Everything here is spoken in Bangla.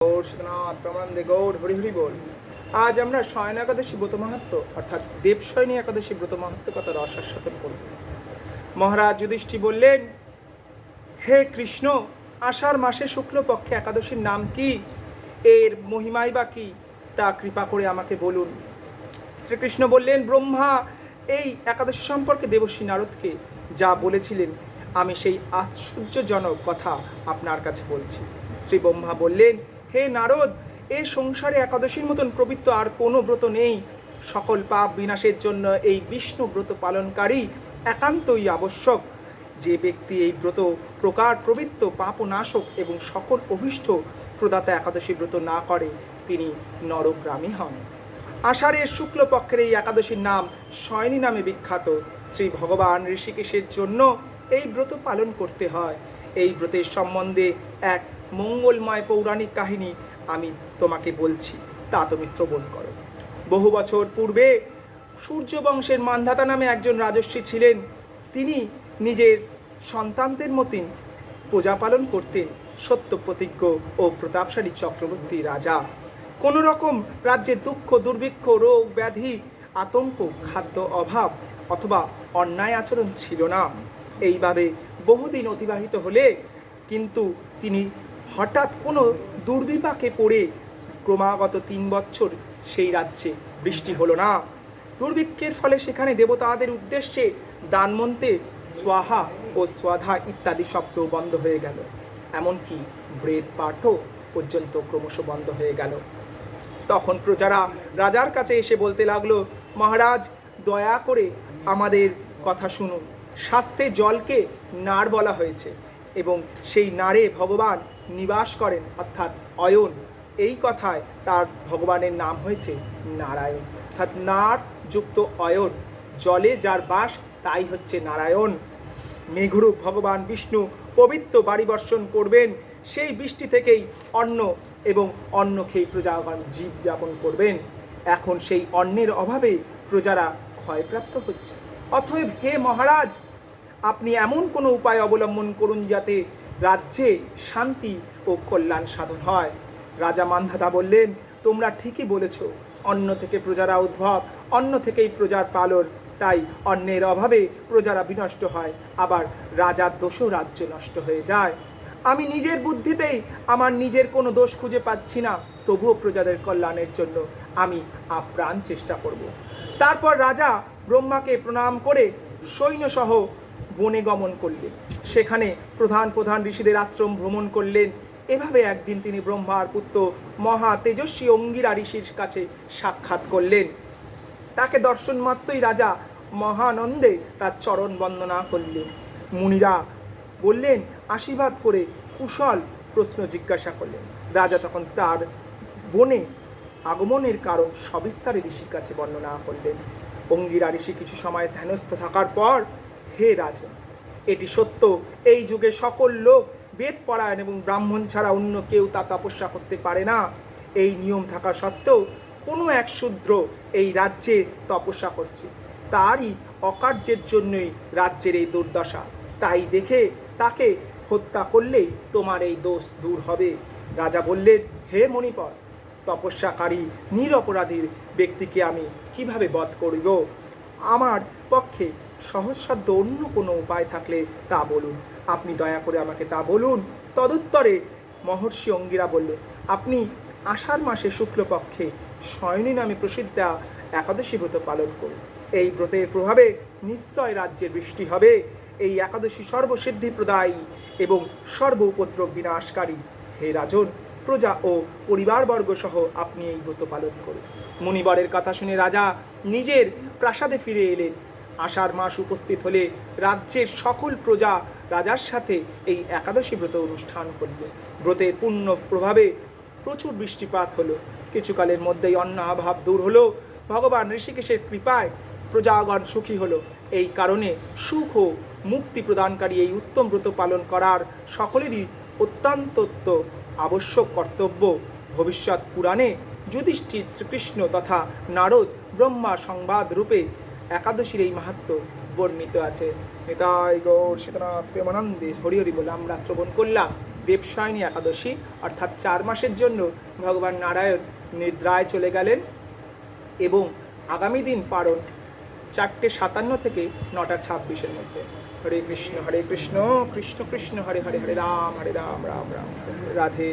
গৌর শীতনাথ প্রমানন্দে গৌর হরি হরি বল। আজ আমরা শয়ন একাদশী ব্রত মাহাত্ম্য অর্থাৎ দেবশয়নী একাদশী ব্রত মাহাত্ম্য কথা রসাস্বাদন করব। মহারাজ যুধিষ্ঠির বললেন, হে কৃষ্ণ, আষাঢ় মাসে শুক্লপক্ষে একাদশীর নাম কি, এর মহিমাই বা কি, তা কৃপা করে আমাকে বলুন। শ্রীকৃষ্ণ বললেন, ব্রহ্মা এই একাদশী সম্পর্কে দেবর্ষী নারদকে যা বলেছিলেন আমি সেই আশ্চর্যজনক কথা আপনার কাছে বলছি। শ্রী ব্রহ্মা বললেন, হে নারদ, এই সংসারে একাদশীর মতন পবিত্র আর কোনো ব্রত নেই। সকল পাপ বিনাশের জন্য এই বিষ্ণু ব্রত পালনকারী একান্তই আবশ্যক। যে ব্যক্তি এই ব্রত প্রকার পবিত্র পাপনাশক এবং সকল অভীষ্ট প্রদাতা একাদশী ব্রত না করে তিনি নরকগামী হন। আষাঢ়ের শুক্লপক্ষের এই একাদশীর নাম শয়নী নামে বিখ্যাত। শ্রী ভগবান ঋষিকেশের জন্য এই ব্রত পালন করতে হয়। এই ব্রতের সম্বন্ধে এক মঙ্গলময় পৌরাণিক কাহিনী আমি তোমাকে বলছি, তা তুমি শ্রবণ করো। বহু বছর পূর্বে সূর্যবংশের মান্ধাতা নামে একজন রাজর্ষি ছিলেন। তিনি নিজের সন্তানদের মতন প্রজা পালন করতেন। সত্য প্রতিজ্ঞ ও প্রতাপশালী চক্রবর্তী রাজা। কোনো রকম রাজ্যের দুঃখ, দুর্ভিক্ষ, রোগ ব্যাধি, আতঙ্ক, খাদ্য অভাব অথবা অন্যায় আচরণ ছিল না। এইভাবে বহুদিন অতিবাহিত হলে কিন্তু তিনি হঠাৎ কোনো দুর্বিপাকে পড়ে ক্রমাগত 3 বছর সেই রাজ্যে বৃষ্টি হলো না। দুর্ভিক্ষের ফলে সেখানে দেবতাদের উদ্দেশ্যে দানমন্ত্রে স্বাহা ও স্বাধা ইত্যাদি শব্দ বন্ধ হয়ে গেল। এমনকি বেদ পাঠও পর্যন্ত ক্রমশ বন্ধ হয়ে গেল। তখন প্রজারা রাজার কাছে এসে বলতে লাগলো, মহারাজ, দয়া করে আমাদের কথা শুনুন। শাস্ত্রে জলকে নার বলা হয়েছে এবং সেই নারে ভগবান নিবাস করেন, অর্থাৎ অয়ন। এই কথায় তার ভগবানের নাম হয়েছে নারায়ণ, অর্থাৎ নার যুক্ত অয়ন। জলে যার বাস তাই হচ্ছে নারায়ণ। মেঘরূপ ভগবান বিষ্ণু পবিত্র বাড়ি বর্ষণ করবেন। সেই বৃষ্টি থেকেই অন্ন এবং অন্ন খেয়ে প্রজাগণ জীবযাপন করবেন। এখন সেই অন্নের অভাবে প্রজারা ক্ষয়প্রাপ্ত হচ্ছে। অতএব হে মহারাজ, আপনি এমন কোনো উপায় অবলম্বন করুন যাতে রাজ্যে শান্তি ও কল্যাণ সাধন হয়। রাজা মান্ধাতা বললেন, তোমরা ঠিকই বলেছ, অন্ন থেকে প্রজারা উদ্ভব, অন্ন থেকেই প্রজার পালন। তাই অন্নের অভাবে প্রজারা বিনষ্ট হয়, আবার রাজার দোষও রাজ্য নষ্ট হয়ে যায়। আমি নিজের বুদ্ধিতেই আমার নিজের কোনো দোষ খুঁজে পাচ্ছি না, তবুও প্রজাদের কল্যাণের জন্য আমি আপ্রাণ চেষ্টা করব। তারপর রাজা ব্রহ্মাকে প্রণাম করে সৈন্যসহ বনে গমন করলেন। সেখানে প্রধান প্রধান ঋষিদের আশ্রম ভ্রমণ করলেন। এভাবে একদিন তিনি ব্রহ্মার পুত্র মহা তেজস্বী অঙ্গিরা ঋষির কাছে সাক্ষাৎ করলেন। তাকে দর্শন মাত্রই রাজা মহানন্দে তার চরণ বন্দনা করলেন। মুনিরা বললেন, আশীর্বাদ করে কুশল প্রশ্ন জিজ্ঞাসা করলেন। রাজা তখন তার বনে আগমনের কারণ সবিস্তারে ঋষির কাছে বর্ণনা করলেন। অঙ্গিরা ঋষি কিছু সময় ধ্যানস্থ থাকার পর, হে রাজন, এটি সত্য, এই যুগে সকল লোক বেদ পরায়ণ এবং ব্রাহ্মণ ছাড়া অন্য কেউ তা তপস্যা করতে পারে না। এই নিয়ম থাকা সত্ত্বেও কোনো এক শূদ্র এই রাজ্যে তপস্যা করছে। তারই অকার্যের জন্যই রাজ্যের এই দুর্দশা। তাই দেখে তাকে হত্যা করলেই তোমার এই দোষ দূর হবে। রাজা বললেন, হে মণিপর, তপস্যাকারী নিরপরাধীর ব্যক্তিকে আমি কিভাবে বধ করিব? আমার পক্ষে সহজসাধ্য অন্য কোনো উপায় থাকলে তা বলুন। আপনি দয়া করে আমাকে তা বলুন। তদুত্তরে মহর্ষি অঙ্গিরা বললেন, আপনি আষাঢ় মাসে শুক্লপক্ষে শয়নী নামে প্রসিদ্ধ একাদশী ব্রত পালন করুন। এই ব্রতের প্রভাবে নিশ্চয় রাজ্যের বৃষ্টি হবে। এই একাদশী সর্বসিদ্ধি প্রদায়ী এবং সর্ব উপদ্রব বিনাশকারী। হে রাজন, প্রজা ও পরিবারবর্গ সহ আপনি এই ব্রত পালন করুন। মুনিবরের কথা শুনে রাজা নিজের প্রাসাদে ফিরে এলেন। আষাঢ় মাস উপস্থিত হলে রাজ্যের সকল প্রজা রাজার সাথে এই একাদশী ব্রত অনুষ্ঠান করলেন। ব্রতের পূর্ণ প্রভাবে প্রচুর বৃষ্টিপাত হলো। কিছুকালের মধ্যেই অন্ন অভাব দূর হলো। ভগবান ঋষিকেশের কৃপায় প্রজাগণ সুখী হলো। এই কারণে সুখ ও মুক্তি প্রদানকারী এই উত্তম ব্রত পালন করার সকলেরই অত্যন্ত আবশ্যক কর্তব্য। ভবিষ্যৎ পুরাণে যুধিষ্ঠির, শ্রীকৃষ্ণ তথা নারদ ব্রহ্মা সংবাদ রূপে একাদশীর এই মাহাত্ম্য বর্ণিত আছে। নিতাই গৌর শীতনাথ প্রেমানন্দে হরি হরি বলে আমরা শ্রবণ করলাম। দেবশয়নী একাদশী, অর্থাৎ 4 মাসের জন্য ভগবান নারায়ণ নিদ্রায় চলে গেলেন এবং আগামী দিন পারণ 4:57 থেকে 9:26 মধ্যে। হরে কৃষ্ণ কৃষ্ণ কৃষ্ণ হরে হরে, হরে রাম রাম রাম রাধে রাধে।